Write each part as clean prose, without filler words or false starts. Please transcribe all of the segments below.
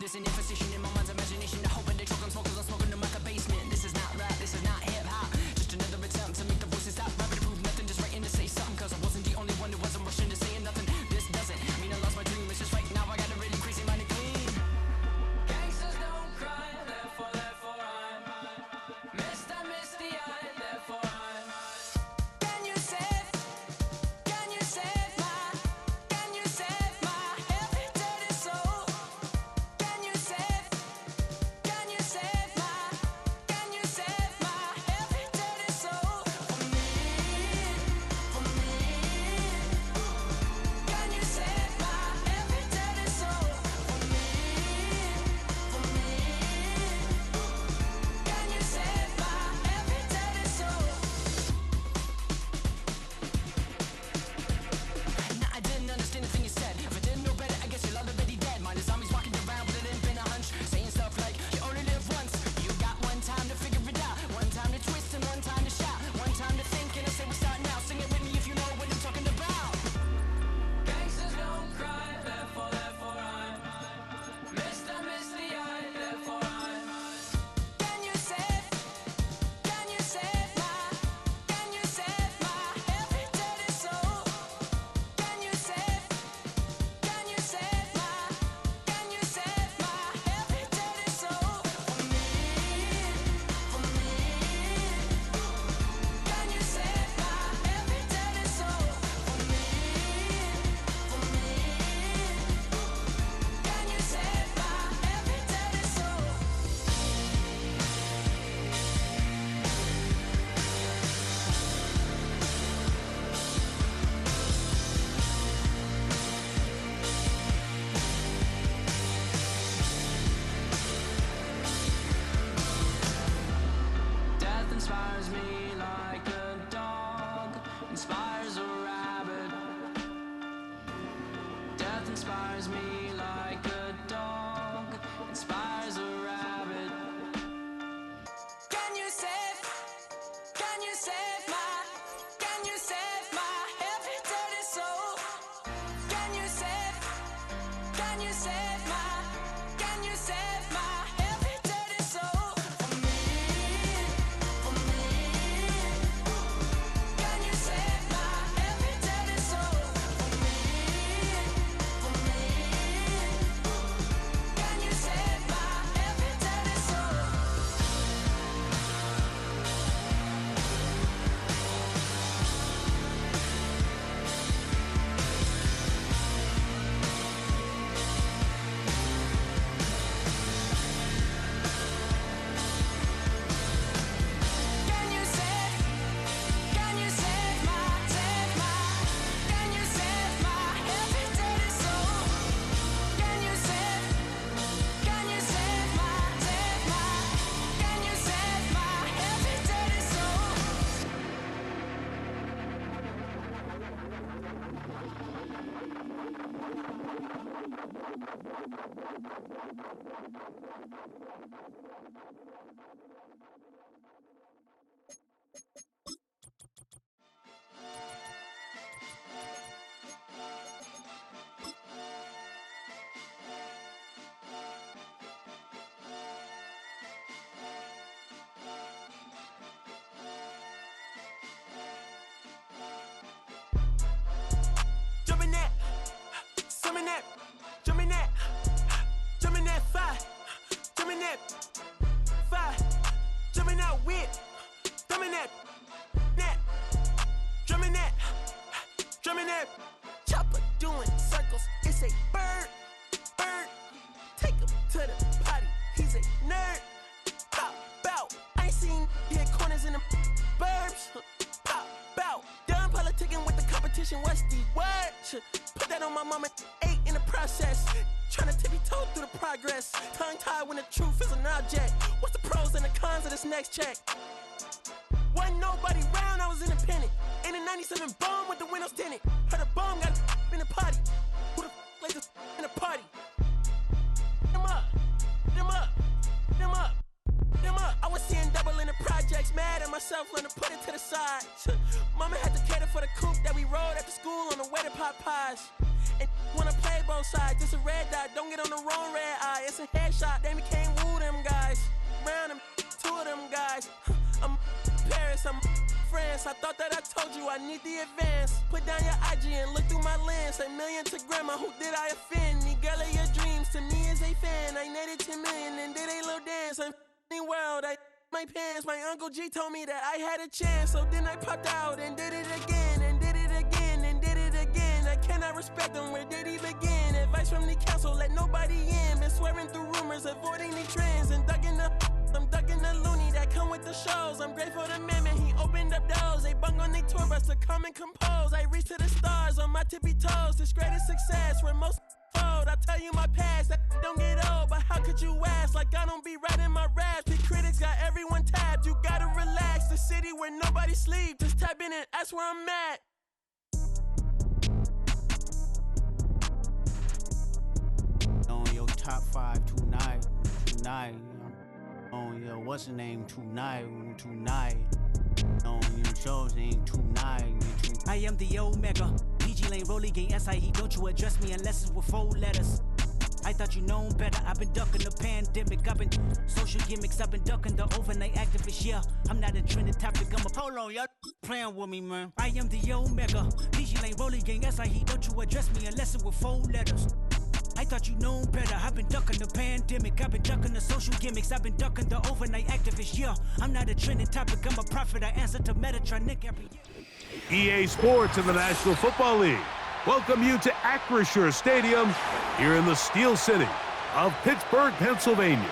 this an imposition in my mind's imagination. I hope I choke on smoke 'cause I'm smoking to my basement. This is not rap, this is not hip-hop. Just another attempt to make the voices stop rapping to prove nothing, just writing to say something. 'Cause I wasn't the only one who wasn't rushing to saying nothing. This doesn't mean I lost my dream, it's just right now I got a really crazy mind to clean. Gangsters don't cry, therefore I'm missed, I miss the eye, therefore I'm. Can you save my every dirty soul? Can you save my every dirty soul? For me. Can you save my every dirty soul? For me. Can you save my every dirty soul? Nah, I didn't understand the thing you said. If I didn't know better, I guess you're already dead. Mine is zombies walking around with it ain't been a hunch, saying stuff like you only live once. You got one time to figure it out, one time to twist and one time to shout, one time to think and I say we start now. Sing it with me if you know what I'm talking about. Gangsters don't cry, therefore I'm missed, I miss the eye, therefore I'm. Can you save my every dirty soul? Can you save my every dirty soul? For me. Can you save my every dirty soul? For me. Can you save my every dirty soul? Death inspires me like a dog inspires a rabbit. Death inspires me like a dog inspires a rabbit. Can you save my every dirty soul? Can you save my every dirty soul? For me. Can you save my every dirty soul? For me. Can you save my every dirty soul? Can you save my every dirty soul? Can you save my every dirty soul? Jumping that, summon that, jumping that, jumping that fire, jumping that fire, jumping out with, drumming that, drumming that, chopper doing circles. It's a bird, take him to the potty. He's a nerd. Pop out, I ain't seen hit corners in them burbs. Pop out, done politicking with the competition. What's the word? Put that on my mama. 8 in the process. Tryna tippy-toe through the progress. Tongue-tied when the truth is an object. What's the pros and the cons of this next check? Wasn't nobody round, I was independent. In a 97 bomb with the windows tinted. Heard a bomb got in the party. Who the like this in the party? Them up. I was seeing double in the projects, mad at myself, learn to put it to the side. Mama had to cater for the coupe that we rode after school on the way to Popeyes. And wanna play both sides. This a red dot, don't get on the wrong red eye. It's a headshot, they can't woo them guys. Round them, two of them guys. I'm Paris, I'm France. I thought that I told you I need the advance. Put down your IG and look through my lens. A million to grandma, who did I offend? The girl of your dreams to me is a fan. I netted 10 million and did a little dance. I'm world, I my pants. My Uncle G told me that I had a chance. So then I popped out and did it again, and did it again, and did it again. I cannot respect them, where did he begin? Advice from the council, let nobody in. Been swearing through rumors, avoiding the trends. And I'm ducking the loony that come with the shows. I'm grateful to man, he opened up doors. They bung on their tour bus to come and compose. I reach to the stars on my tippy toes. This greatest success where most fold. I tell you my past, that don't get old. But how could you ask? Like I don't be writing my raps. The critics got everyone tabbed. You gotta relax. The city where nobody sleeps. Just tap in and that's where I'm at. On your top 5 tonight. On your what's the name tonight. On your show's name tonight. I am the Omega. PG Lane, Rolly Gang, SIE. Don't you address me unless it's with 4 letters. I thought you known better. I've been ducking the pandemic. I've been social gimmicks. I've been ducking the overnight activists. Yeah, I'm not a trending topic. I'm a hold on, y'all playing with me, man. I am the Omega. PG Lane, Rolly Gang, SIE. Don't you address me unless it's with 4 letters. I thought you known better. I've been ducking the pandemic. I've been ducking the social gimmicks. I've been ducking the overnight activists. Yeah, I'm not a trending topic. I'm a prophet. I answer to Metatron every year. EA Sports and the National Football League welcome you to Acrisure Stadium here in the Steel City of Pittsburgh, Pennsylvania.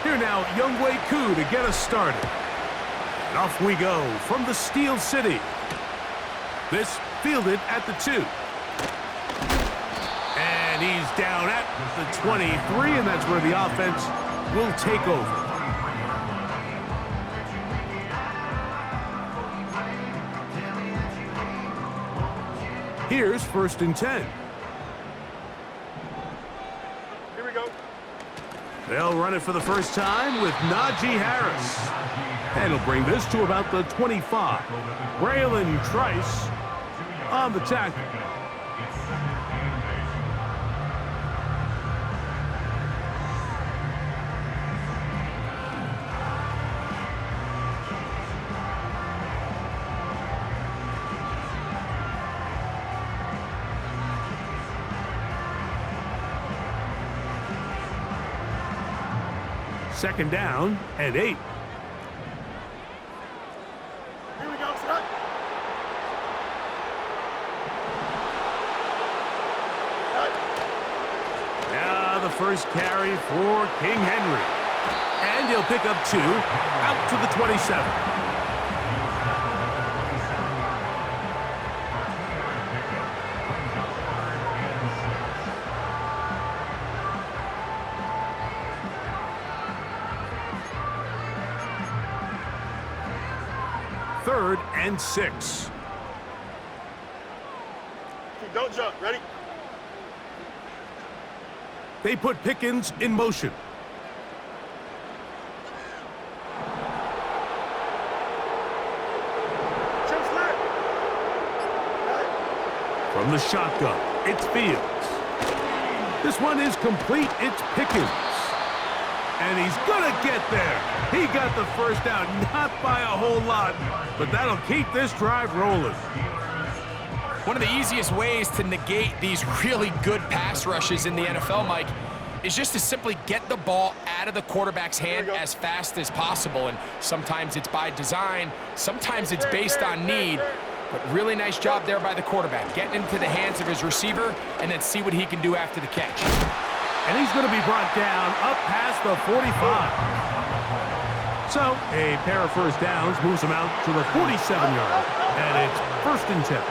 Here now, Youngwei Koo to get us started. And off we go from the Steel City. This fielded at the 2. And he's down at the 23, and that's where the offense will take over. Here's 1st and 10. They'll run it for the first time with Najee Harris. And he'll bring this to about the 25. Braylon Trice on the tackle. Second down and 8. Here we go, son. Now the first carry for King Henry. And he'll pick up 2 out to the 27. Third and 6. Don't jump. Ready? They put Pickens in motion. Jump slip. From the shotgun, it's Fields. This one is complete. It's Pickens. And he's going to get there. He got the first down, not by a whole lot, but that'll keep this drive rolling. One of the easiest ways to negate these really good pass rushes in the NFL, Mike, is just to simply get the ball out of the quarterback's hand as fast as possible. And sometimes it's by design, sometimes it's based on need. But really nice job there by the quarterback, getting into the hands of his receiver and then see what he can do after the catch. And he's going to be brought down up past the 45. So a pair of first downs moves him out to the 47-yard. And it's 1st and 10.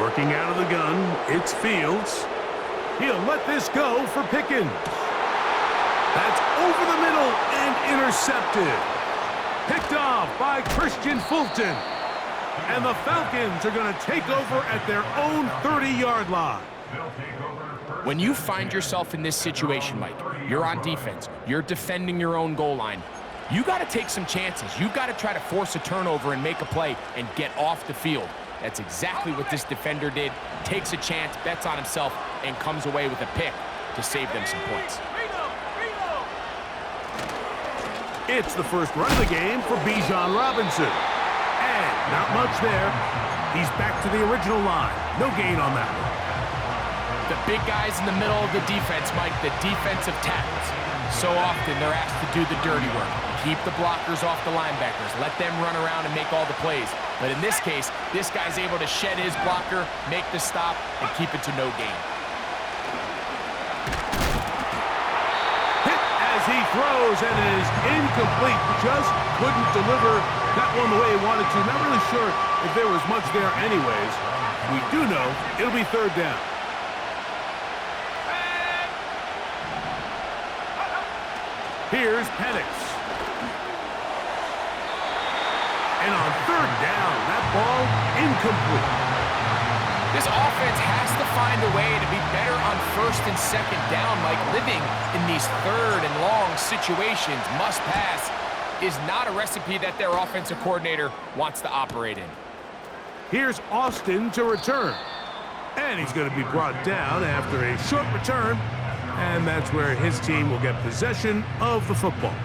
Working out of the gun, it's Fields. He'll let this go for Pickens. That's over the middle and intercepted. Picked off by Christian Fulton. And the Falcons are going to take over at their own 30-yard line. When you find yourself in this situation, Mike, you're on defense, you're defending your own goal line, you got to take some chances. You've got to try to force a turnover and make a play and get off the field. That's exactly what this defender did. Takes a chance, bets on himself, and comes away with a pick to save them some points. It's the first run of the game for Bijan Robinson. And not much there. He's back to the original line. No gain on that one. The big guys in the middle of the defense, Mike, the defensive tackles. So often they're asked to do the dirty work. Keep the blockers off the linebackers. Let them run around and make all the plays. But in this case, this guy's able to shed his blocker, make the stop, and keep it to no gain. Hit as he throws, and it is incomplete. Just couldn't deliver that one the way he wanted to. Not really sure if there was much there anyways. We do know it'll be third down. Here's Penix. And on third down, that ball incomplete. This offense has to find a way to be better on first and second down, Mike. Living in these third and long situations, must pass, is not a recipe that their offensive coordinator wants to operate in. Here's Austin to return. And he's going to be brought down after a short return. And that's where his team will get possession of the football.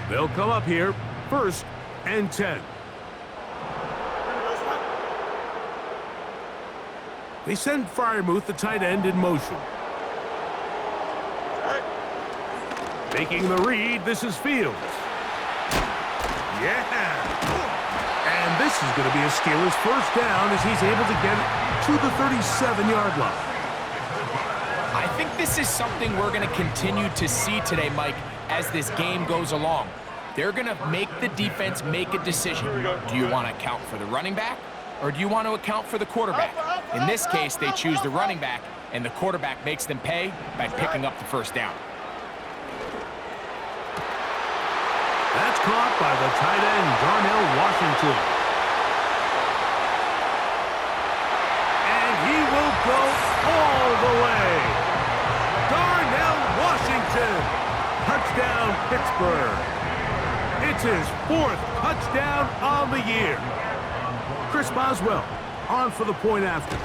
They'll come up here, 1st and 10. They send Freiermuth, the tight end, in motion. Making the read, this is Fields. Yeah! And this is going to be a Steelers first down as he's able to get it to the 37-yard line. I think this is something we're going to continue to see today, Mike, as this game goes along. They're going to make the defense make a decision. Do you want to account for the running back, or do you want to account for the quarterback? In this case, they choose the running back, and the quarterback makes them pay by picking up the first down. That's caught by the tight end, Darnell Washington. And he will go all the way. Darnell Washington. Touchdown, Pittsburgh. It's his 4th touchdown on the year. Chris Boswell on for the point after.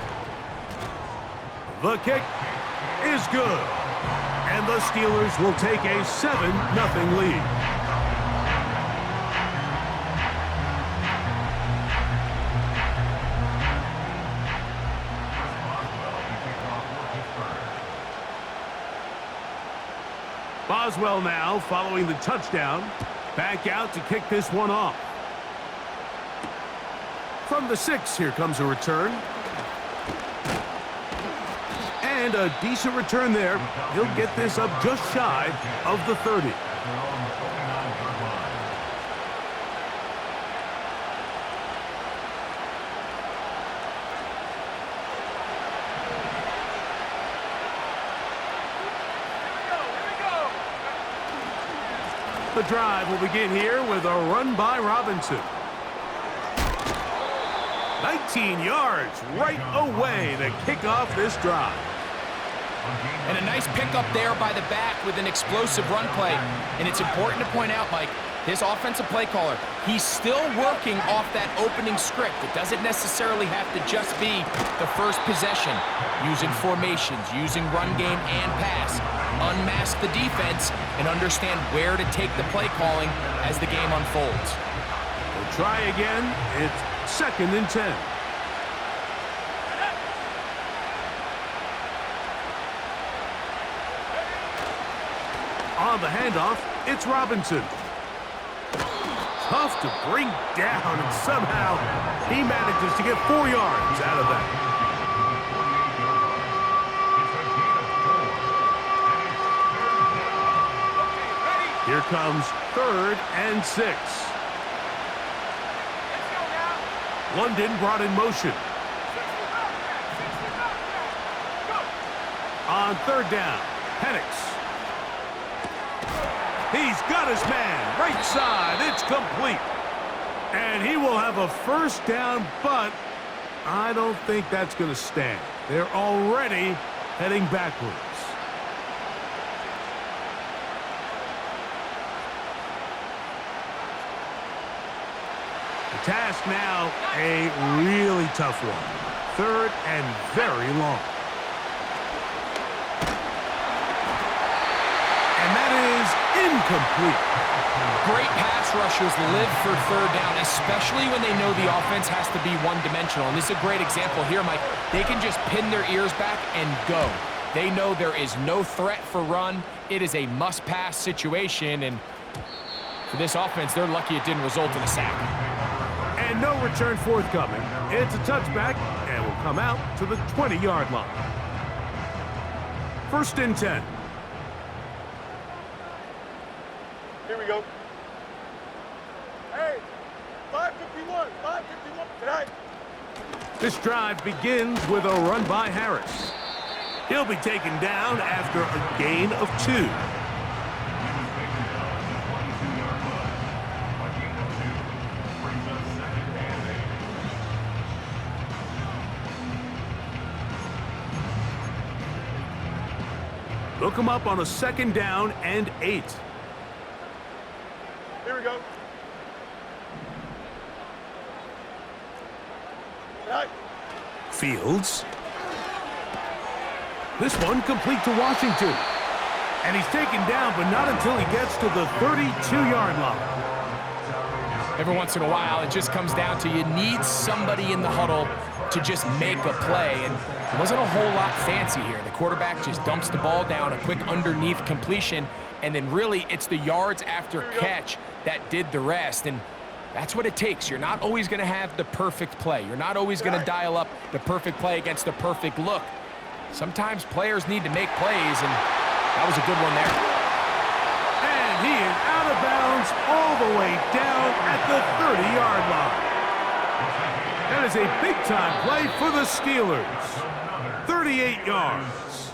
The kick is good. And the Steelers will take a 7-0 lead. Boswell now following the touchdown. Back out to kick this one off. From the 6, here comes a return. And a decent return there. He'll get this up just shy of the 30. The drive will begin here with a run by Robinson. 19 yards right away to kick off this drive. And a nice pickup there by the back with an explosive run play. And it's important to point out, Mike, this offensive play caller, he's still working off that opening script. It doesn't necessarily have to just be the first possession. Using formations, using run game and pass. Unmask the defense and understand where to take the play calling as the game unfolds. We'll try again. It's 2nd and 10. On the handoff, it's Robinson. Tough to bring down, and somehow he manages to get 4 yards out of that. Here comes 3rd and 6. London brought in motion. On third down, Penix. He's got his man, right side, it's complete. And he will have a first down, but I don't think that's going to stand. They're already heading backwards. The task now, a really tough one. Third and very long. And that is incomplete. Great pass rushers live for third down, especially when they know the offense has to be one-dimensional. And this is a great example here, Mike. They can just pin their ears back and go. They know there is no threat for run. It is a must-pass situation, and for this offense, they're lucky it didn't result in a sack. And no return forthcoming. It's a touchback, and will come out to the 20-yard line. First and 10. Here we go. Hey, 551, 551 tonight. This drive begins with a run by Harris. He'll be taken down after a gain of 2. Look him up on a second down and 8. Here we go. Tonight. Fields. This one complete to Washington. And he's taken down, but not until he gets to the 32-yard line. Every once in a while, it just comes down to you need somebody in the huddle to just make a play. And it wasn't a whole lot fancy here. The quarterback just dumps the ball down, a quick underneath completion, and then really it's the yards after catch that did the rest. And that's what it takes. You're not always going to have the perfect play. You're not always going to dial up the perfect play against the perfect look. Sometimes players need to make plays, and that was a good one there. And he is out of bounds all the way down at the 30-yard line. That is a big-time play for the Steelers. 38 yards.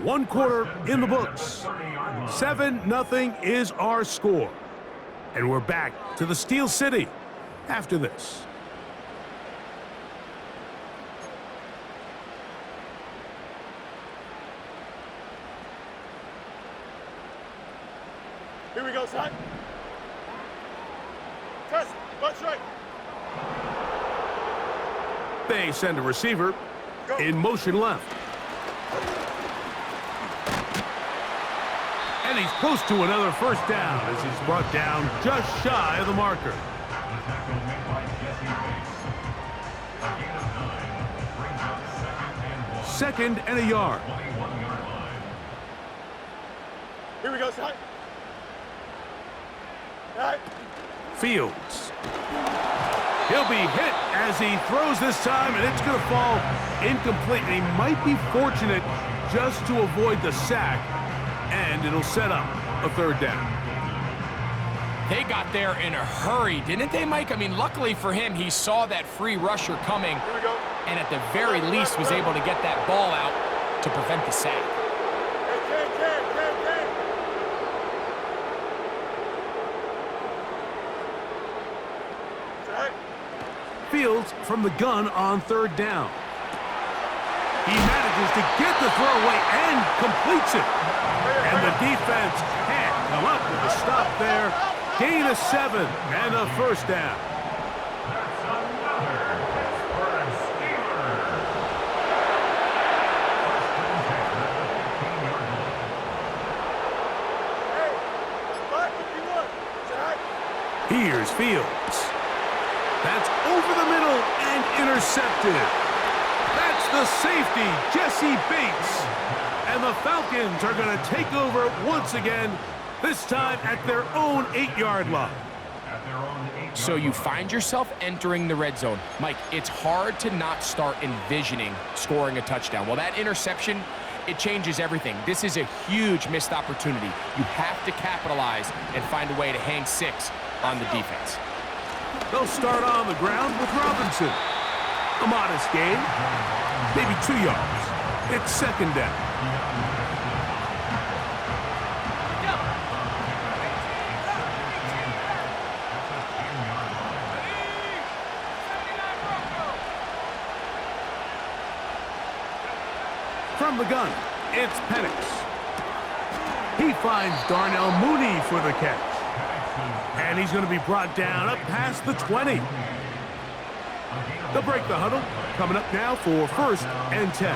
1 quarter in the books. 7-0 is our score. And we're back to the Steel City after this. Here we go, son. Test, butt straight. They send a receiver in motion left. And he's close to another first down as he's brought down just shy of the marker. Second and a yard. Here we go, son. All right. Fields. He'll be hit as he throws this time, and it's going to fall incomplete. And he might be fortunate just to avoid the sack, and it'll set up a third down. They got there in a hurry, didn't they, Mike? I mean, luckily for him, he saw that free rusher coming, Here we go. and at the very least was able to get that ball out to prevent the sack. Hey. Tonight. Fields from the gun on third down. He manages to get the throw away and completes it. And the defense can't come up with a stop there. Gain of 7 and a first down. Hey, 551 tonight. Here's Fields. That's over the middle and intercepted. That's the safety, Jesse Bates. And the Falcons are going to take over once again, this time at their own 8-yard line. So you find yourself entering the red zone. Mike, it's hard to not start envisioning scoring a touchdown. Well, that interception, it changes everything. This is a huge missed opportunity. You have to capitalize and find a way to hang 6 on the defense. They'll start on the ground with Robinson. A modest gain, maybe 2 yards. It's second down. From the gun, it's Penix. He finds Darnell Mooney for the catch. And he's going to be brought down up past the 20. They'll break the huddle. Coming up now for 1st and 10.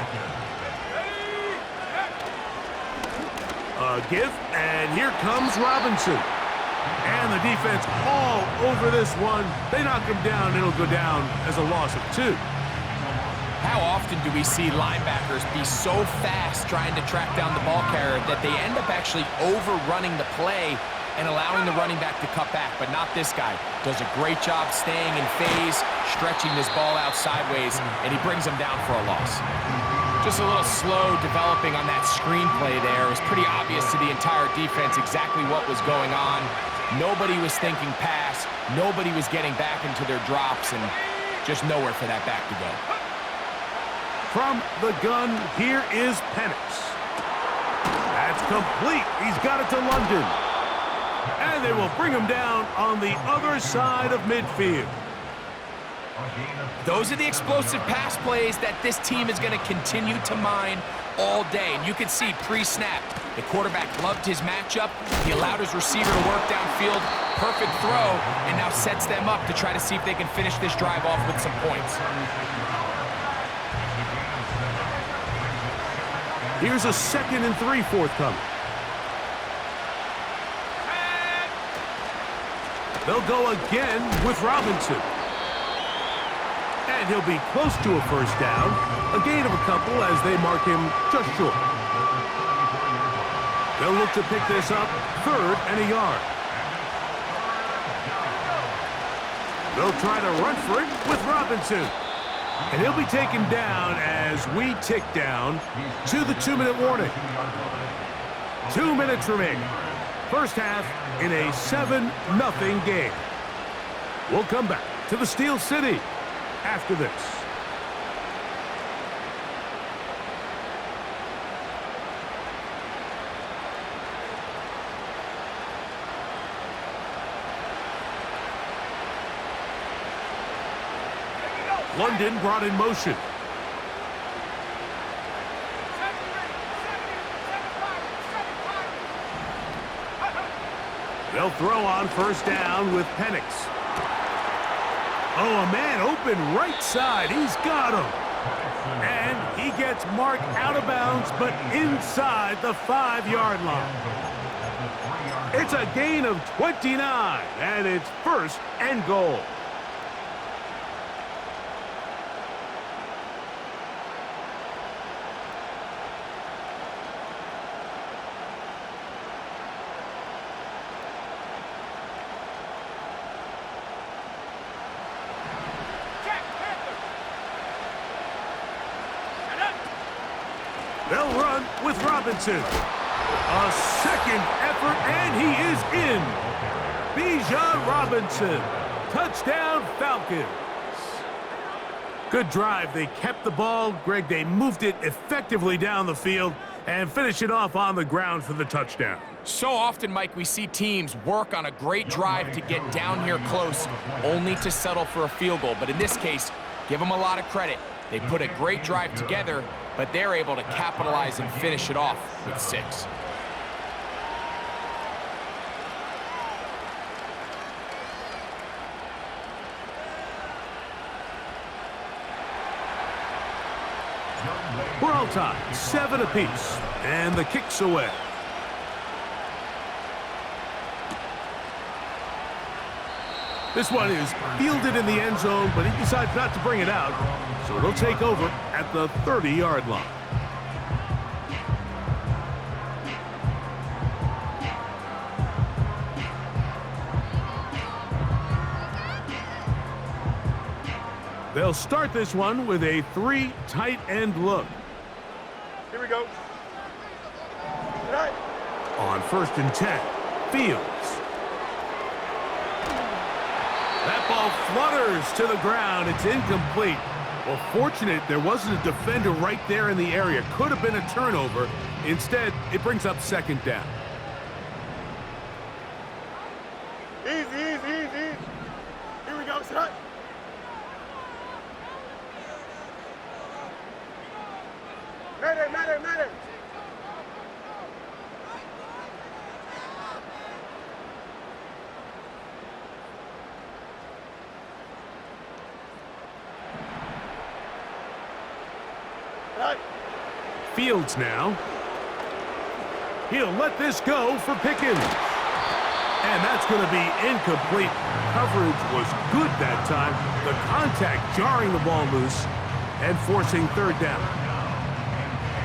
A give, and here comes Robinson. And the defense all over this one. They knock him down. It'll go down as a loss of 2. How often do we see linebackers be so fast trying to track down the ball carrier that they end up actually overrunning the play and allowing the running back to cut back? But not this guy. Does a great job staying in phase, stretching this ball out sideways, and he brings him down for a loss. Just a little slow developing on that screenplay there. It was pretty obvious to the entire defense exactly what was going on. Nobody was thinking pass. Nobody was getting back into their drops, and just nowhere for that back to go. From the gun, here is Penix. That's complete. He's got it to London. And they will bring him down on the other side of midfield. Those are the explosive pass plays that this team is going to continue to mine all day. And you can see pre-snap, the quarterback loved his matchup. He allowed his receiver to work downfield. Perfect throw, and now sets them up to try to see if they can finish this drive off with some points. Here's a 2nd and 3 forthcoming. They'll go again with Robinson. And he'll be close to a 1st down. A gain of a couple as they mark him just short. They'll look to pick this up 3rd and a yard. They'll try to run for it with Robinson. And he'll be taken down as we tick down to the 2-minute warning. 2 minutes remaining. First half in a 7-0 game. We'll come back to the Steel City after this. London brought in motion. They'll throw on 1st down with Penix. Oh, a man open right side. He's got him. And he gets marked out of bounds, but inside the 5-yard line. It's a gain of 29, and it's 1st and goal. They'll run with Robinson. A 2nd effort, and he is in. Bijan Robinson. Touchdown, Falcons. Good drive. They kept the ball. Greg, they moved it effectively down the field and finished it off on the ground for the touchdown. So often, Mike, we see teams work on a great drive to get down here close, only to settle for a field goal. But in this case, give them a lot of credit. They put a great drive together, but they're able to capitalize and finish it off with 6. We're all tied, 7 apiece, and the kick's away. This one is fielded in the end zone, but he decides not to bring it out, so they'll take over at the 30-yard line. They'll start this one with a 3 tight end look. Here we go. Tonight. On 1st and 10, Fields. That ball flutters to the ground. It's incomplete. Well, fortunate there wasn't a defender right there in the area. Could have been a turnover. Instead, it brings up second down. Easy, easy, easy. Here we go, son. Madden, Madden, Madden. Right. Fields now. He'll let this go for Pickens. And that's going to be incomplete. Coverage was good that time. The contact jarring the ball loose and forcing third down.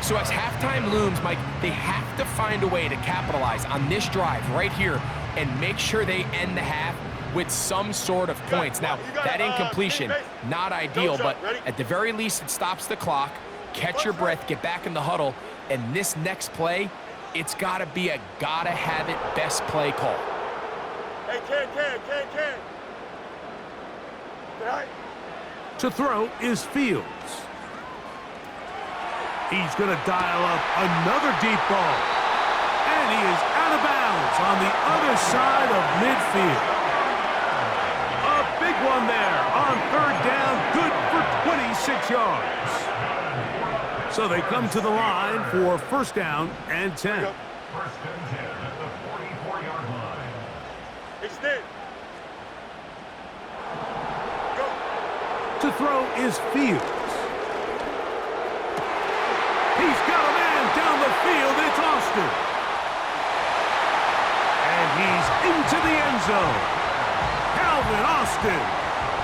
So as halftime looms, Mike, they have to find a way to capitalize on this drive right here and make sure they end the half with some sort of points. Now, that incompletion, not ideal, but at the very least, it stops the clock. Catch your breath, get back in the huddle, and this next play, it's got to be a gotta-have-it best play call. Hey, Ken. Right. To throw is Fields. He's going to dial up another deep ball. And he is out of bounds on the other side of midfield. A big one there on third down, good for 26 yards. So they come to the line for first down and 10. First and 10 at the 44-yard line. Extend. Go. To throw is Fields. He's got a man down the field. It's Austin. And he's into the end zone. Calvin Austin.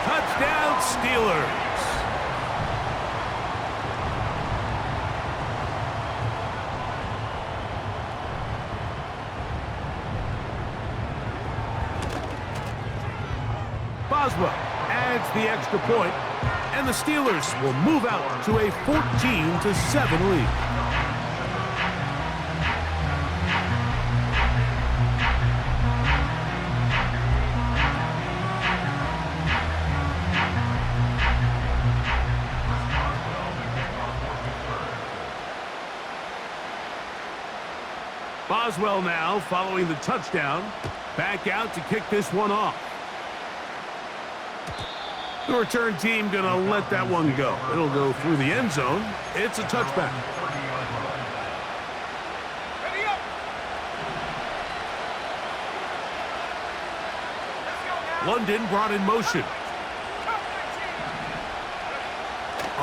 Touchdown Steelers. Boswell adds the extra point, and the Steelers will move out to a 14-7 lead. Boswell now following the touchdown, back out to kick this one off. The return team going to let that one go. It'll go through the end zone. It's a touchback. London brought in motion.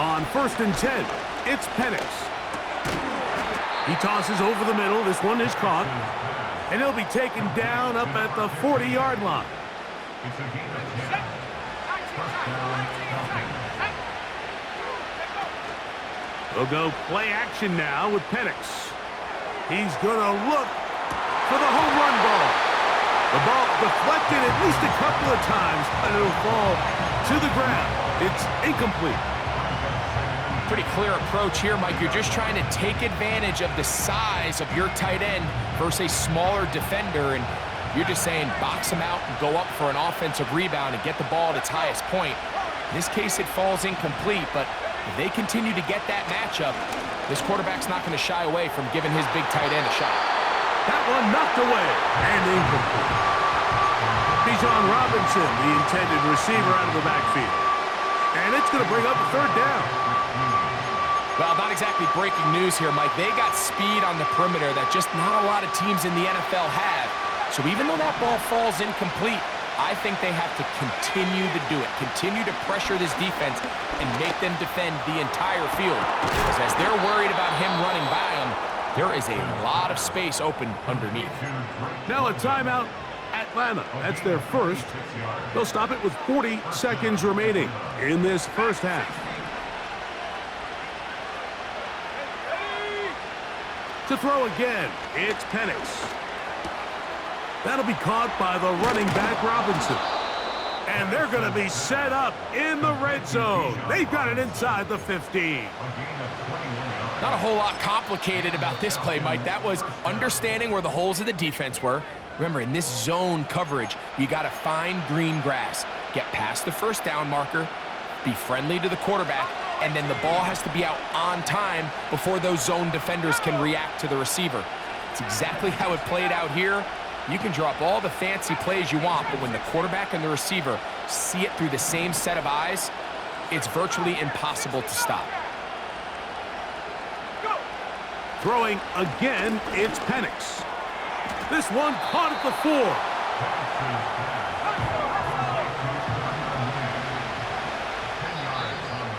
On first and 10, it's Penix. He tosses over the middle. This one is caught. And he'll be taken down up at the 40-yard line. We'll go play action now with Penix. He's going to look for the home run ball. The ball deflected at least a couple of times, and it'll fall to the ground. It's incomplete. Pretty clear approach here, Mike. You're just trying to take advantage of the size of your tight end versus a smaller defender, and you're just saying box him out and go up for an offensive rebound and get the ball at its highest point. In this case, it falls incomplete, but if they continue to get that matchup, this quarterback's not going to shy away from giving his big tight end a shot. That one knocked away and incomplete. Bijan Robinson, the intended receiver, out of the backfield. And it's going to bring up a third down. Well, not exactly breaking news here, Mike. They got speed on the perimeter that just not a lot of teams in the NFL have. So even though that ball falls incomplete, I think they have to continue to do it, continue to pressure this defense and make them defend the entire field. Because as they're worried about him running by them, there is a lot of space open underneath. Now a timeout, Atlanta. That's their first. They'll stop it with 40 seconds remaining in this first half. To throw again, it's Penix. That'll be caught by the running back, Robinson. And they're going to be set up in the red zone. They've got it inside the 15. Not a whole lot complicated about this play, Mike. That was understanding where the holes of the defense were, Remember, in this zone coverage, you got to find green grass, get past the first down marker, be friendly to the quarterback, and then the ball has to be out on time before those zone defenders can react to the receiver. It's exactly how it played out here. You can draw up all the fancy plays you want, but when the quarterback and the receiver see it through the same set of eyes, it's virtually impossible to stop. Throwing again, it's Penix. This one caught at the 4.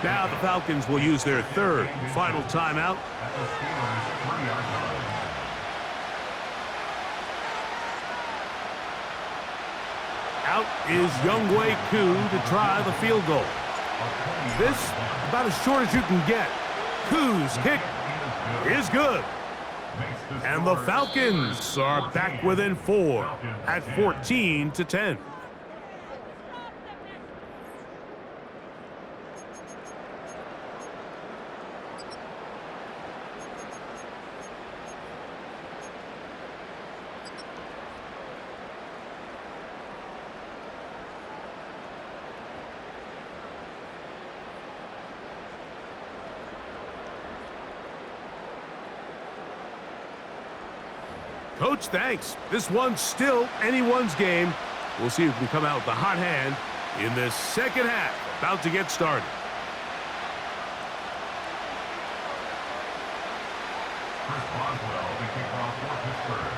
Now the Falcons will use their third final timeout. Out is Younghoe Koo to try the field goal. This about as short as you can get. Koo's kick is good. And the Falcons are back within 4 at 14-10. Coach, thanks. This one's still anyone's game. We'll see who can come out with the hot hand in this second half. About to get started. Chris Boswell, the kickoff for Pittsburgh.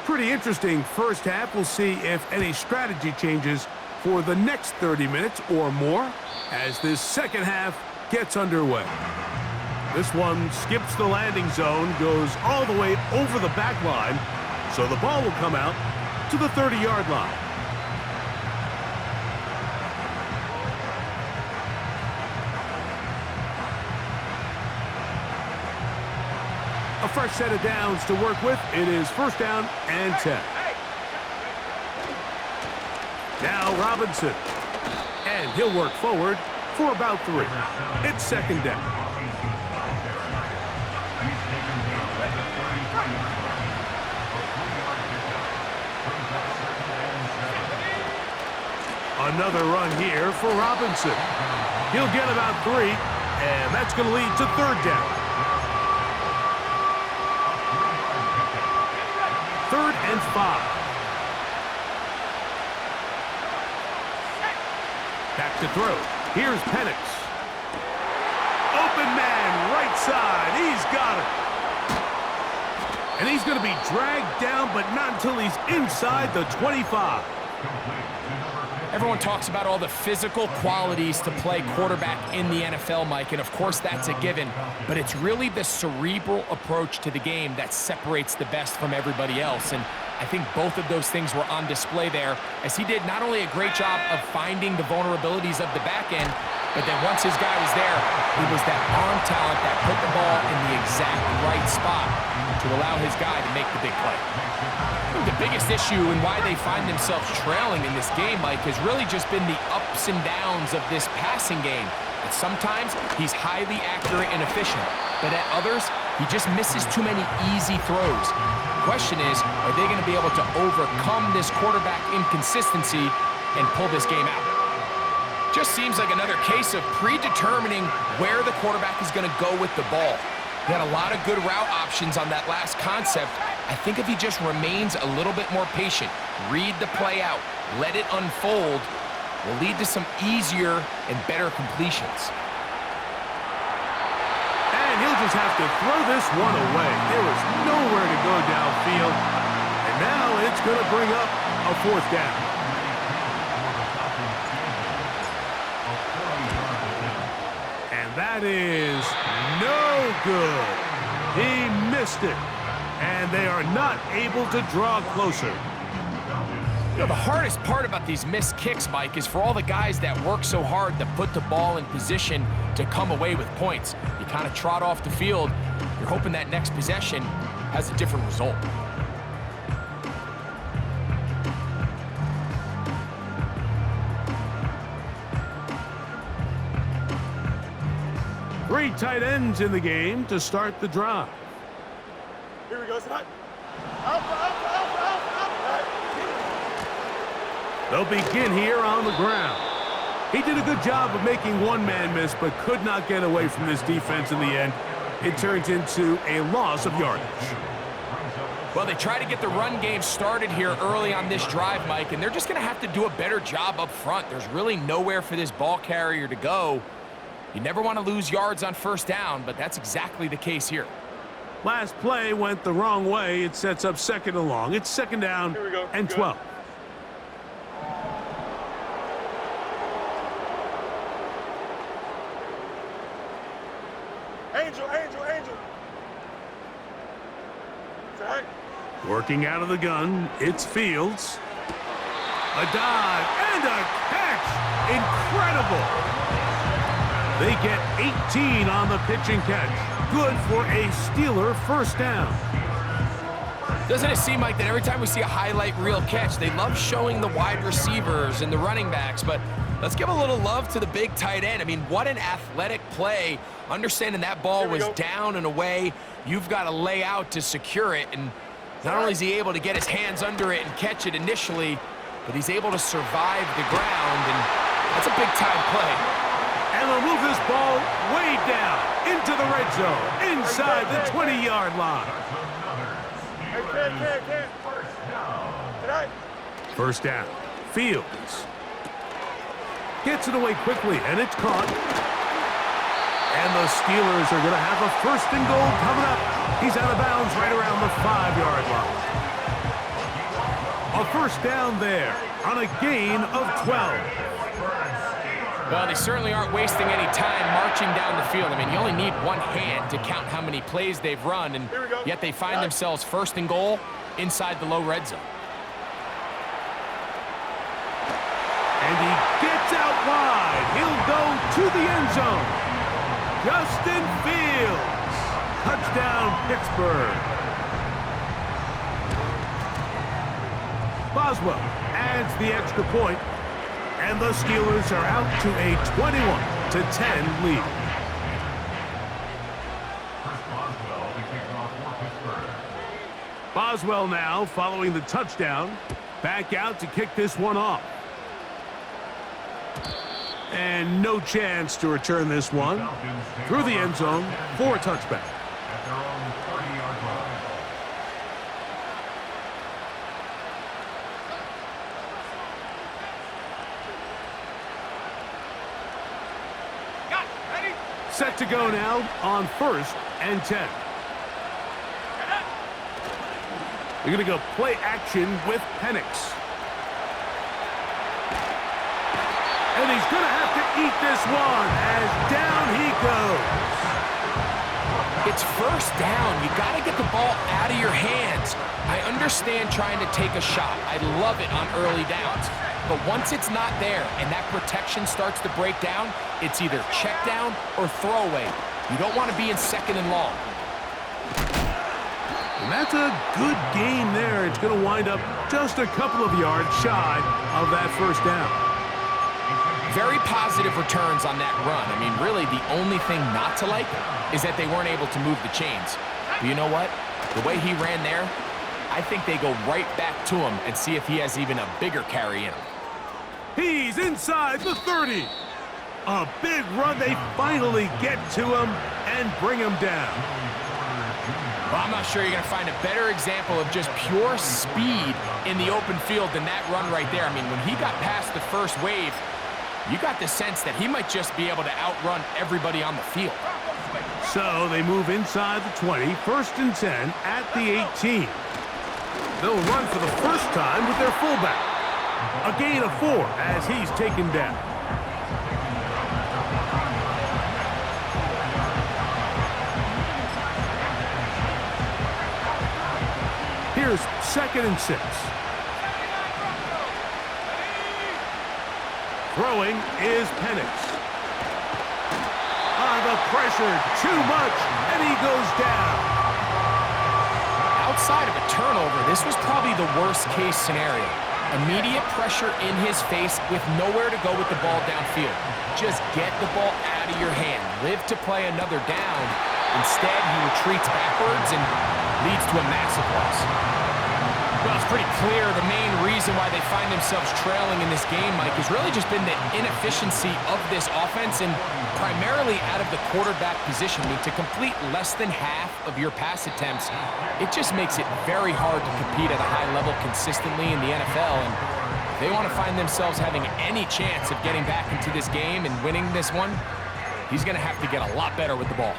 Pretty interesting first half. We'll see if any strategy changes for the next 30 minutes or more as this second half gets underway. This one skips the landing zone, goes all the way over the back line, so the ball will come out to the 30-yard line. A fresh set of downs to work with. It is first down and 10. Now Robinson. And he'll work forward for about 3. It's second down. Another run here for Robinson. He'll get about 3, and that's going to lead to third down. 3rd and 5. Back to throw. Here's Penix. Open man, right side. He's got it. And he's going to be dragged down, but not until he's inside the 25. Everyone talks about all the physical qualities to play quarterback in the NFL, Mike, and of course that's a given, but it's really the cerebral approach to the game that separates the best from everybody else, and I think both of those things were on display there, as he did not only a great job of finding the vulnerabilities of the back end, but then once his guy was there, it was that arm talent that put the ball in the exact right spot to allow his guy to make the big play. The biggest issue and why they find themselves trailing in this game, Mike, has really just been the ups and downs of this passing game. But sometimes he's highly accurate and efficient, but at others, he just misses too many easy throws. The question is, are they going to be able to overcome this quarterback inconsistency and pull this game out? Just seems like another case of predetermining where the quarterback is going to go with the ball. He had a lot of good route options on that last concept. I think if he just remains a little bit more patient, read the play out, let it unfold, will lead to some easier and better completions. And he'll just have to throw this one away. There was nowhere to go downfield. And now it's going to bring up a 4th down. And that is no good. He missed it. And they are not able to draw closer. You know, the hardest part about these missed kicks, Mike, is for all the guys that work so hard to put the ball in position to come away with points. You kind of trot off the field. You're hoping that next possession has a different result. Three tight ends in the game to start the drive. Here we go, son. Alpha. They'll begin here on the ground. He did a good job of making one man miss, but could not get away from this defense in the end. It turns into a loss of yardage. Well, they try to get the run game started here early on this drive, Mike, and they're just going to have to do a better job up front. There's really nowhere for this ball carrier to go. You never want to lose yards on first down, but that's exactly the case here. Last play went the wrong way. It sets up second and long. It's second down and 12. Angel. Zach. Working out of the gun, it's Fields. A dive and a catch. Incredible. They get 18 on the pitch and catch. Good for a Steeler first down. Doesn't it seem like that every time we see a highlight reel catch, they love showing the wide receivers and the running backs, but let's give a little love to the big tight end. I mean, what an athletic play. Understanding that ball was down and away, you've got to lay out to secure it, and not only is he able to get his hands under it and catch it initially, but he's able to survive the ground, and that's a big-time play. And they'll move this ball way down into the red zone, inside the 20-yard line. First down. Fields gets it away quickly, and it's caught. And the Steelers are going to have a first and goal coming up. He's out of bounds right around the 5-yard line. A first down there on a gain of 12. Well, they certainly aren't wasting any time marching down the field. I mean, you only need one hand to count how many plays they've run, and yet they find themselves first and goal inside the low red zone. And he gets out wide. He'll go to the end zone. Justin Fields. Touchdown, Pittsburgh. Boswell adds the extra point, and the Steelers are out to a 21-10 lead. Boswell now following the touchdown. Back out to kick this one off. And no chance to return this one through the end zone for a touchback. At their own 30-yard line. Set to go now on first and 10. They're going to go play action with Penix. And he's going to have to eat this one as down he goes. It's first down. You got to get the ball out of your hands. I understand trying to take a shot. I love it on early downs. But once it's not there and that protection starts to break down, it's either check down or throwaway. You don't want to be in second and long. And that's a good game there. It's going to wind up just a couple of yards shy of that first down. Very positive returns on that run. I mean, really, the only thing not to like is that they weren't able to move the chains. But you know what? The way he ran there, I think they go right back to him and see if he has even a bigger carry in him. He's inside the 30. A big run. They finally get to him and bring him down. Well, I'm not sure you're going to find a better example of just pure speed in the open field than that run right there. I mean, when he got past the first wave, you got the sense that he might just be able to outrun everybody on the field. So they move inside the 20, first and 10 at the 18. They'll run for the first time with their fullback. A gain of 4 as he's taken down. Here's second and 6. Throwing is Penix. The pressure, too much, and he goes down. Outside of a turnover, this was probably the worst-case scenario. Immediate pressure in his face with nowhere to go with the ball downfield. Just get the ball out out of your hand. Live to play another down. Instead, he retreats backwards and leads to a massive loss. Well, it's pretty clear the main reason why they find themselves trailing in this game, Mike, has really just been the inefficiency of this offense and primarily out of the quarterback position. I mean, to complete less than half of your pass attempts, it just makes it very hard to compete at a high level consistently in the NFL. And if they want to find themselves having any chance of getting back into this game and winning this one, he's going to have to get a lot better with the ball.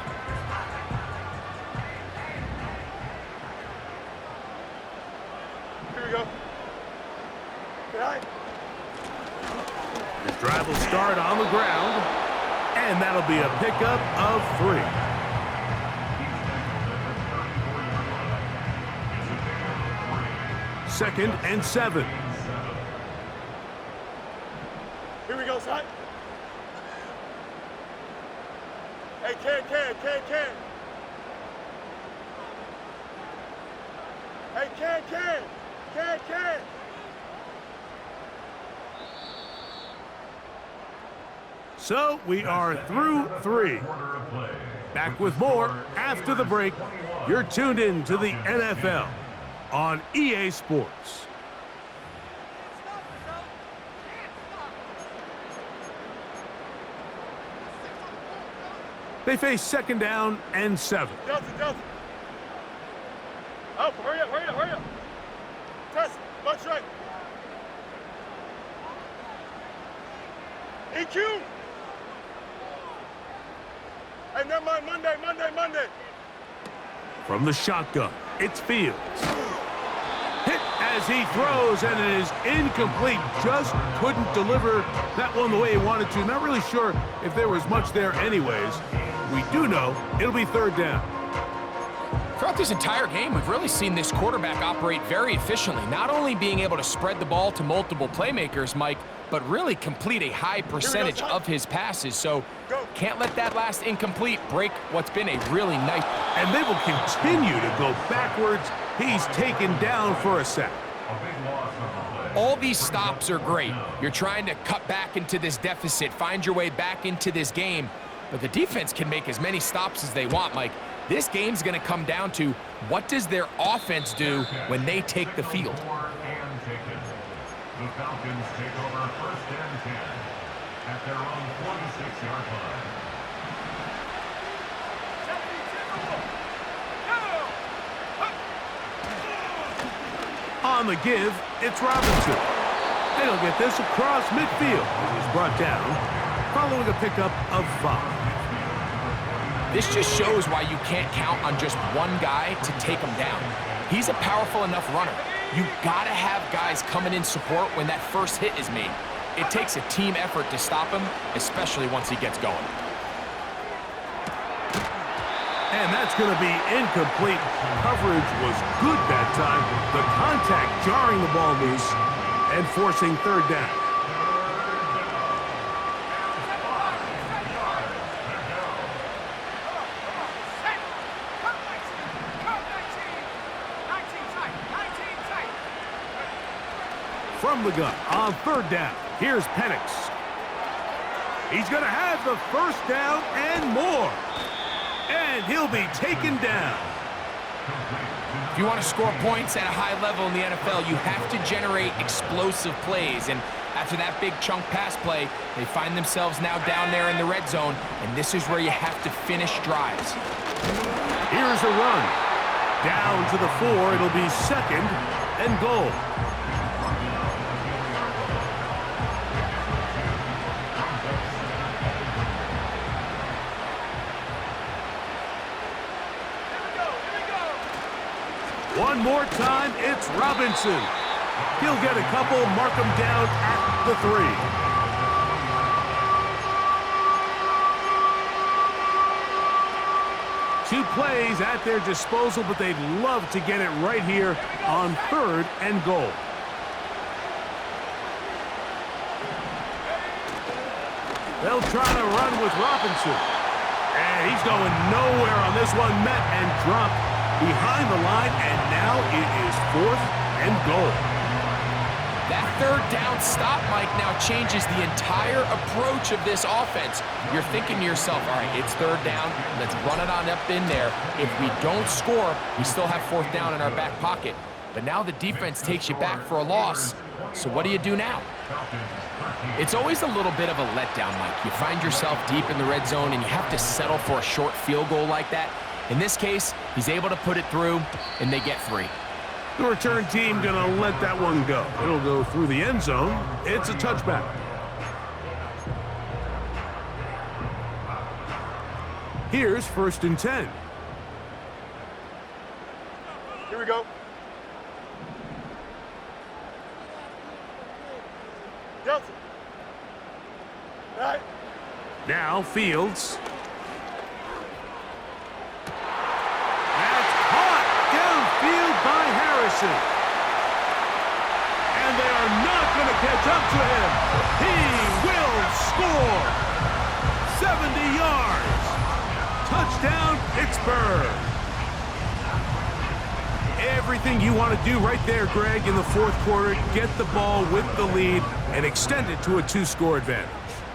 His drive will start on the ground, and that'll be a pickup of 3. Second and 7. Here we go, son. Hey, Ken. Hey, Ken. So we are through 3. Back with more after the break. You're tuned in to the NFL on EA Sports. They face second down and 7. Delta. Oh, hurry up. Test, much right. EQ. Hey, never mind, Monday. From the shotgun, it's Fields. Hit as he throws, and it is incomplete. Just couldn't deliver that one the way he wanted to. Not really sure if there was much there anyways. We do know it'll be third down. Throughout this entire game, we've really seen this quarterback operate very efficiently, not only being able to spread the ball to multiple playmakers, Mike, but really complete a high percentage of his passes. So can't let that last incomplete break what's been a really nice. And they will continue to go backwards. He's taken down for a sack. All these stops are great. You're trying to cut back into this deficit, find your way back into this game, but the defense can make as many stops as they want, Mike. This game's going to come down to what does their offense do when they take the field. The Falcons take over first and 10 at their own 46-yard line. On the give, it's Robinson. And he'll get this across midfield as he's brought down, following a pickup of 5. This just shows why you can't count on just one guy to take him down. He's a powerful enough runner. You gotta have guys coming in support when that first hit is made. It takes a team effort to stop him, especially once he gets going. And that's going to be incomplete. Coverage was good that time. The contact jarring the ball loose and forcing third down. From the gun on third down, here's Penix. He's going to have the first down and more. And he'll be taken down. If you want to score points at a high level in the NFL, you have to generate explosive plays. And after that big chunk pass play, they find themselves now down there in the red zone, and this is where you have to finish drives. Here's a run. Down to the 4, it'll be second and goal. One more time, it's Robinson. He'll get a couple, mark him down at the 3. 2 plays at their disposal, but they'd love to get it right here on third and goal. They'll try to run with Robinson. And he's going nowhere on this one, met and dropped behind the line, and now it is 4th and goal. That third down stop, Mike, now changes the entire approach of this offense. You're thinking to yourself, all right, it's third down. Let's run it on up in there. If we don't score, we still have fourth down in our back pocket. But now the defense takes you back for a loss. So what do you do now? It's always a little bit of a letdown, Mike. You find yourself deep in the red zone, and you have to settle for a short field goal like that. In this case, he's able to put it through, and they get 3. The return team gonna let that one go. It'll go through the end zone. It's a touchback. Here's 1st and 10. Here we go. Johnson. All right. Now Fields. That's caught downfield by Harrison. And they are not going to catch up to him. He will score. 70 yards. Touchdown, Pittsburgh. Everything you want to do right there, Greg, in the 4th quarter. Get the ball with the lead and extend it to a 2-score advantage.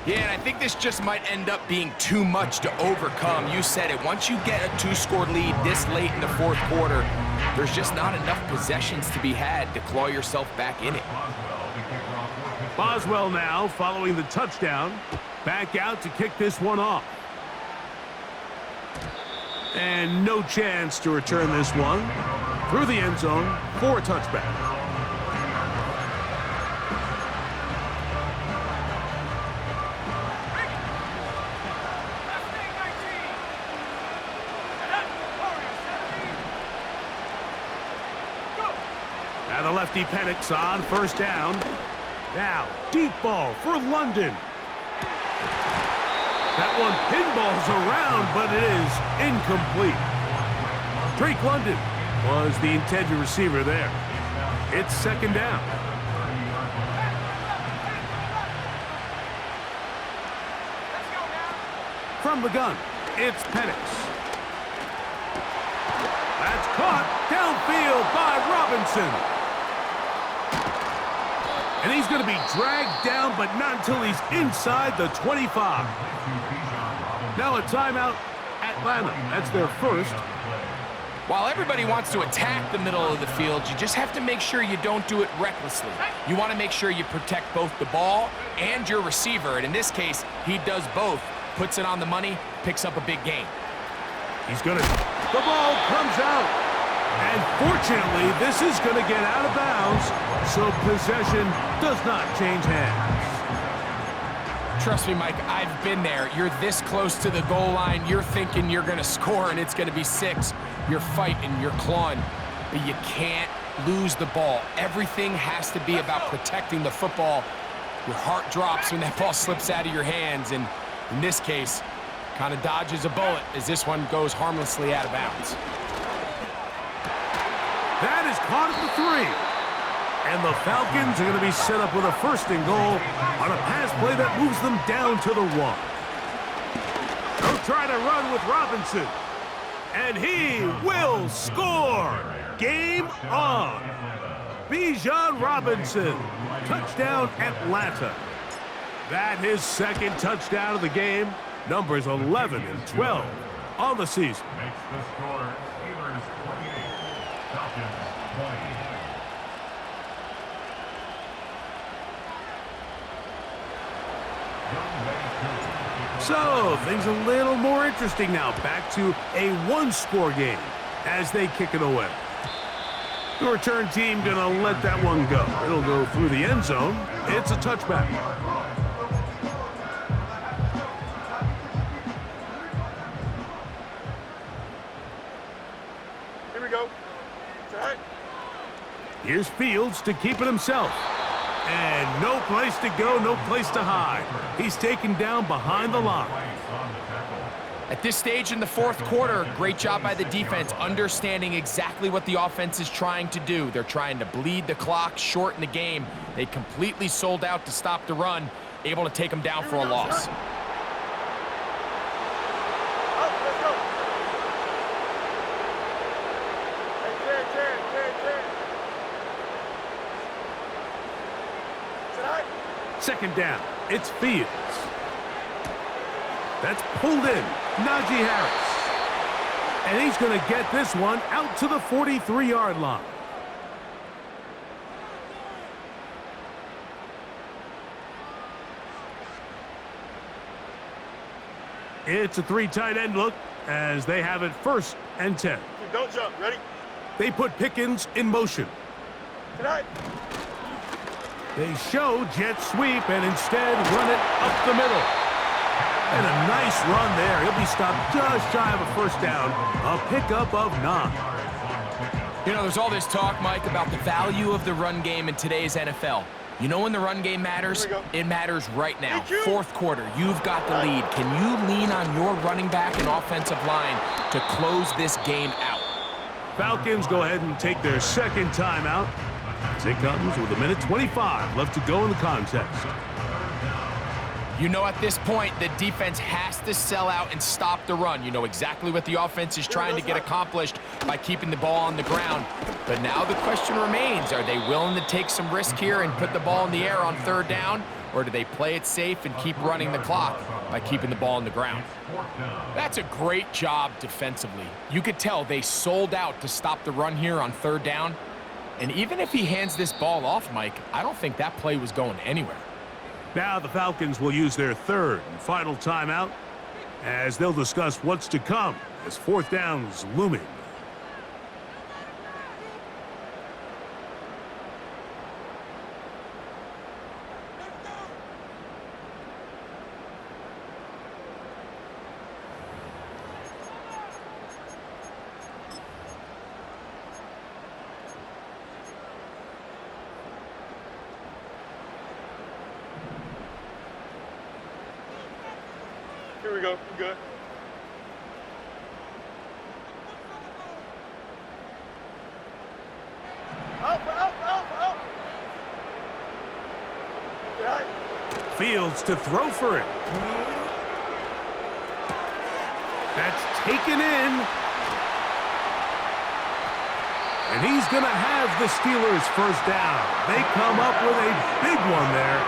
Yeah, and I think this just might end up being too much to overcome. You said it. Once you get a 2-score lead this late in the 4th quarter, there's just not enough possessions to be had to claw yourself back in it. Boswell now, following the touchdown, back out to kick this one off. And no chance to return this one through the end zone for a touchback. Now the lefty Penix on 1st down. Now, deep ball for London. That one pinballs around, but it is incomplete. Drake London was the intended receiver there. It's 2nd down. From the gun, it's Penix. That's caught downfield by Robinson. And he's going to be dragged down, but not until he's inside the 25. Now a timeout, Atlanta. That's their first. While everybody wants to attack the middle of the field, you just have to make sure you don't do it recklessly. You want to make sure you protect both the ball and your receiver. And in this case, he does both. Puts it on the money, picks up a big gain. He's going to... The ball comes out. And fortunately, this is going to get out of bounds, so possession does not change hands. Trust me, Mike, I've been there. You're this close to the goal line. You're thinking you're going to score, and it's going to be 6. You're fighting, you're clawing, but you can't lose the ball. Everything has to be about protecting the football. Your heart drops when that ball slips out of your hands, and in this case, kind of dodges a bullet as this one goes harmlessly out of bounds. That is caught at the 3. And the Falcons are going to be set up with a 1st and goal on a pass play that moves them down to the 1. They'll try to run with Robinson. And he will score. Game on. Bijan Robinson. Touchdown, Atlanta. That his 2nd touchdown of the game. Numbers 11 and 12 on the season. Makes the score Steelers 28, Falcons 20. So, things a little more interesting now. Back to a 1-score game as they kick it away. The return team gonna let that one go. It'll go through the end zone. It's a touchback. Here we go. It's all right. Here's Fields to keep it himself. And no place to go, no place to hide. He's taken down behind the line. At this stage in the 4th quarter, great job by the defense, understanding exactly what the offense is trying to do. They're trying to bleed the clock, shorten the game. They completely sold out to stop the run, able to take them down for a loss. Let's go. Hey, Jared. Second down. It's Fields. That's pulled in. Najee Harris. And he's going to get this one out to the 43-yard line. It's a 3 tight end look as they have it 1st and 10. Don't jump. Ready? They put Pickens in motion. Tonight. They show jet sweep and instead run it up the middle. And a nice run there. He'll be stopped just shy of a 1st down. A pickup of 9. You know, there's all this talk, Mike, about the value of the run game in today's NFL. You know when the run game matters? It matters right now. 4th quarter, you've got the lead. Can you lean on your running back and offensive line to close this game out? Falcons go ahead and take their 2nd timeout as it comes with 1:25 left to go in the contest. You know at this point, the defense has to sell out and stop the run. You know exactly what the offense is trying to get accomplished by keeping the ball on the ground. But now the question remains, are they willing to take some risk here and put the ball in the air on 3rd down? Or do they play it safe and keep running the clock by keeping the ball on the ground? That's a great job defensively. You could tell they sold out to stop the run here on 3rd down. And even if he hands this ball off, Mike, I don't think that play was going anywhere. Now the Falcons will use their 3rd and final timeout as they'll discuss what's to come as 4th down's looming. Here we go. I'm good. Up. Yeah. Fields to throw for it. That's taken in. And he's going to have the Steelers' 1st down. They come up with a big one there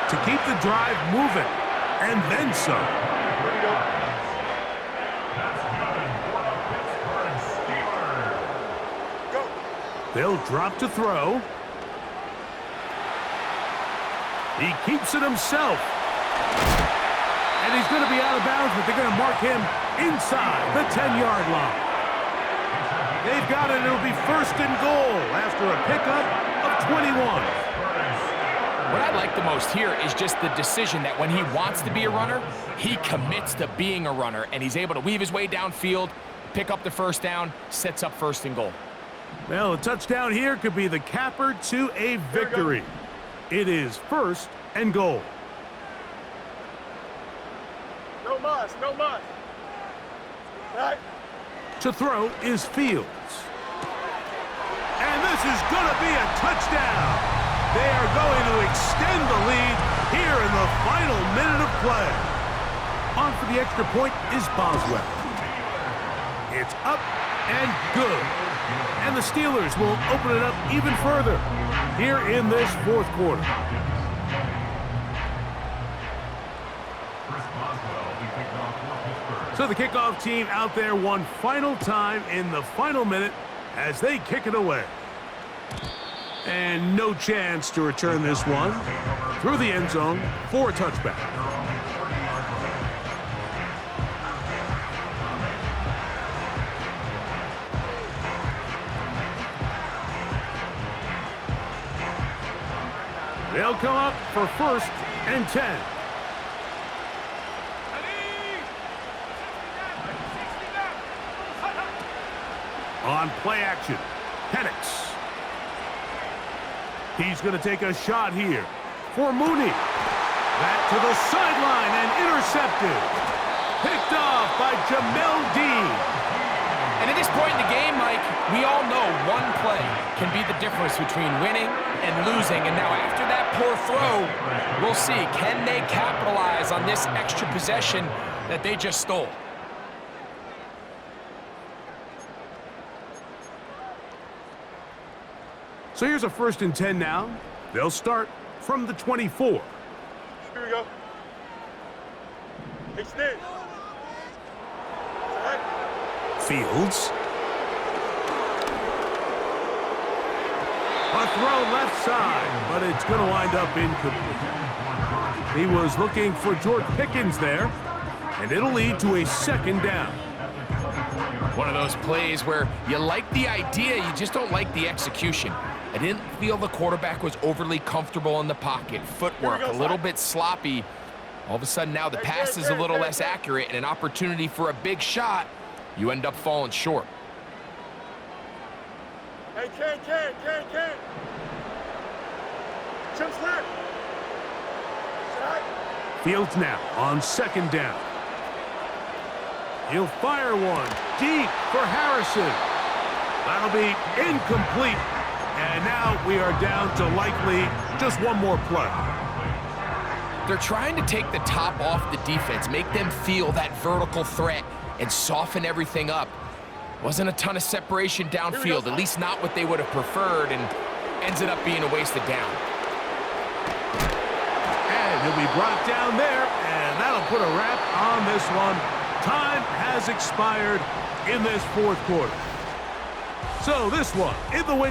to keep the drive moving. And then some. They'll drop to throw. He keeps it himself. And he's going to be out of bounds, but they're going to mark him inside the 10-yard line. They've got it. It'll be 1st and goal after a pickup of 21. What I like the most here is just the decision that when he wants to be a runner, he commits to being a runner, and he's able to weave his way downfield, pick up the 1st down, sets up 1st and goal. Well, a touchdown here could be the capper to a victory. It is 1st and goal. No mas. Right. To throw is Fields. And this is going to be a touchdown. They are going to extend the lead here in the final minute of play. On for the extra point is Boswell. It's up and good. And the Steelers will open it up even further here in this 4th quarter. So the kickoff team out there one final time in the final minute as they kick it away. And no chance to return this one through the end zone for a touchback. They'll come up for 1st and 10. On play action, Penix. He's going to take a shot here for Mooney. Back to the sideline and intercepted. Picked off by Jamel Dean. And at this point in the game, Mike, we all know one play can be the difference between winning and losing. And now after that poor throw, we'll see, can they capitalize on this extra possession that they just stole? So here's a 1st and 10 now. They'll start from the 24. Here we go. Extend. Fields. A throw left side, but it's going to wind up incomplete. He was looking for George Pickens there, and it'll lead to a second down. One of those plays where you like the idea, you just don't like the execution. I didn't feel the quarterback was overly comfortable in the pocket. Footwork a little bit sloppy. All of a sudden now the pass is a little less accurate, and an opportunity for a big shot, you end up falling short. Hey, Ken. Jump slap. Fields now on second down. He'll fire one deep for Harrison. That'll be incomplete. And now we are down to likely just one more play. They're trying to take the top off the defense, make them feel that vertical threat, and soften everything up. Wasn't a ton of separation downfield, at least not what they would have preferred, and ends up being a wasted down. And he'll be brought down there, and that'll put a wrap on this one. Time has expired in this fourth quarter. So this one, in the win.